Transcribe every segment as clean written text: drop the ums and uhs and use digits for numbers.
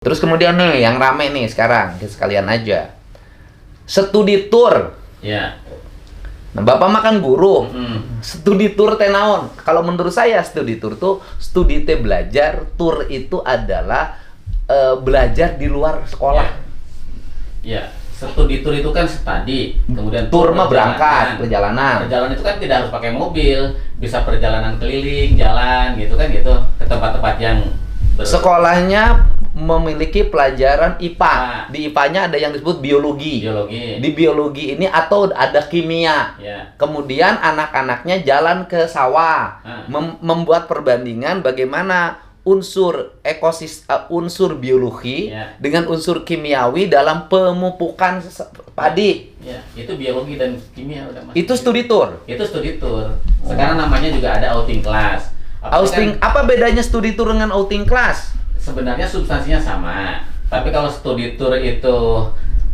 Terus kemudian nih, yang rame nih sekarang, sekalian aja. Studi tour. Ya. Nah, Bapak makan guru. Mm. Studi tour teh naon? Kalau menurut saya studi tour tuh studi teh belajar, tour itu adalah belajar di luar sekolah. Ya. Studi tour itu kan studi, kemudian Tour mah berangkat, perjalanan. Perjalanan itu kan tidak harus pakai mobil, bisa perjalanan keliling, jalan gitu kan gitu, ke tempat-tempat yang Sekolahnya memiliki pelajaran IPA. Ah. Di IPA-nya ada yang disebut biologi. biologi. Di biologi ini atau ada kimia. Ya. Kemudian anak-anaknya jalan ke sawah, membuat perbandingan bagaimana unsur unsur biologi Ya. dengan unsur kimiawi dalam pemupukan padi. Ya, itu biologi dan kimia udah masuk. Itu studi tour. Itu studi tour. Sekarang namanya juga ada outing class. Apa bedanya studi tour dengan outing class? Sebenarnya substansinya sama, tapi kalau studi tour itu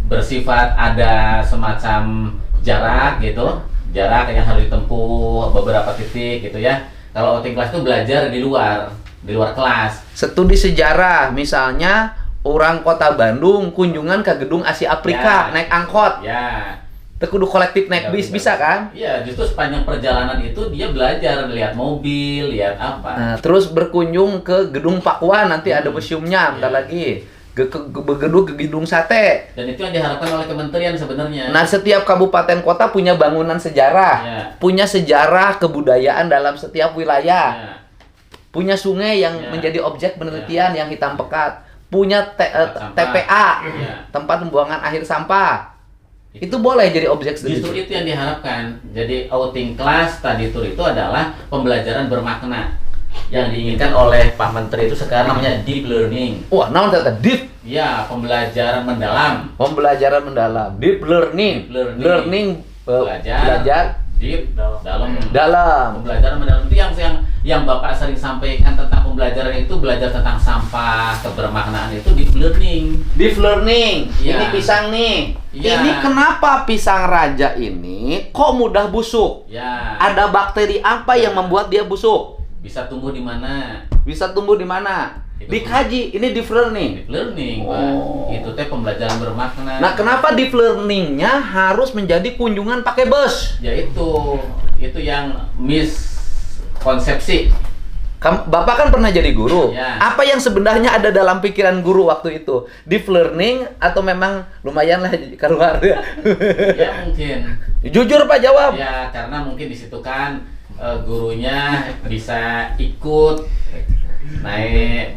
bersifat ada semacam jarak gitu, jarak yang harus ditempuh beberapa titik gitu ya. Kalau outing class itu belajar di luar kelas. Studi sejarah, misalnya orang kota Bandung kunjungan ke gedung Asia Afrika, Ya. naik angkot, Ya. teu kudu kolektif naik Ya, bis, benar. bisa kan? Iya, justru sepanjang perjalanan itu dia belajar lihat mobil, lihat apa. Nah, terus berkunjung ke gedung Pakuan, nanti ada museumnya, bentar Ya. lagi. Ke gedung sate. Dan itu yang diharapkan oleh kementerian sebenarnya. Nah, setiap kabupaten kota punya bangunan sejarah, Ya. punya sejarah kebudayaan dalam setiap wilayah, Ya. punya sungai yang Ya. menjadi objek penelitian yang hitam pekat, punya Tempat sampah. TPA, Ya. tempat pembuangan akhir sampah. Itu boleh jadi objek studi. Justru itu yang diharapkan. Jadi outing class, study tour itu adalah pembelajaran bermakna. Yang diinginkan oleh Pak Menteri itu sekarang namanya deep learning. Wah, naon ternyata deep Ya, pembelajaran mendalam. pembelajaran mendalam, deep learning, Deep learning. belajar Deep dalam. dalam. Pembelajaran mendalam itu yang Bapak sering sampaikan tentang pembelajaran itu, belajar tentang sampah, kebermaknaan itu deep learning. Deep learning. Iya. Ini pisang nih. Iya. Ini kenapa pisang raja ini kok mudah busuk? Ya. Ada bakteri apa yang membuat dia busuk? Bisa tumbuh di mana? Bisa tumbuh di mana? Itu. Dikaji. Ini deep learning. Deep learning, Oh. Pak. Itu teh pembelajaran bermakna. Nah, kenapa deep learningnya harus menjadi kunjungan pakai bus? Ya itu yang miskonsepsi. Bapak kan pernah jadi guru. Ya. Apa yang sebenarnya ada dalam pikiran guru waktu itu? Deep learning atau memang lumayan lah keluar? Ya mungkin. Jujur Pak jawab. Ya karena mungkin di situ kan gurunya bisa ikut naik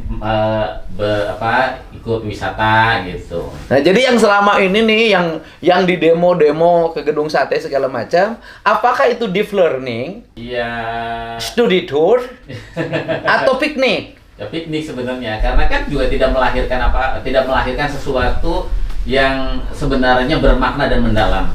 ikut wisata gitu. Nah, jadi yang selama ini nih yang di demo-demo ke gedung sate segala macam, apakah itu deep learning, Iya. studi tour, atau piknik? Ya piknik sebenarnya karena kan juga tidak melahirkan sesuatu yang sebenarnya bermakna dan mendalam.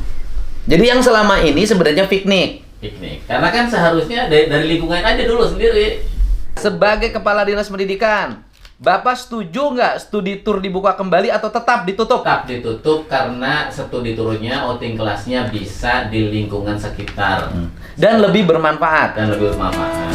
Jadi yang selama ini sebenarnya piknik. Piknik. Karena kan seharusnya dari lingkungan aja dulu sendiri. Sebagai Kepala Dinas Pendidikan, Bapak setuju nggak studi tour dibuka kembali atau tetap ditutup? Tetap ditutup karena studi turunnya, outing kelasnya bisa di lingkungan sekitar Dan lebih bermanfaat. dan lebih bermanfaat.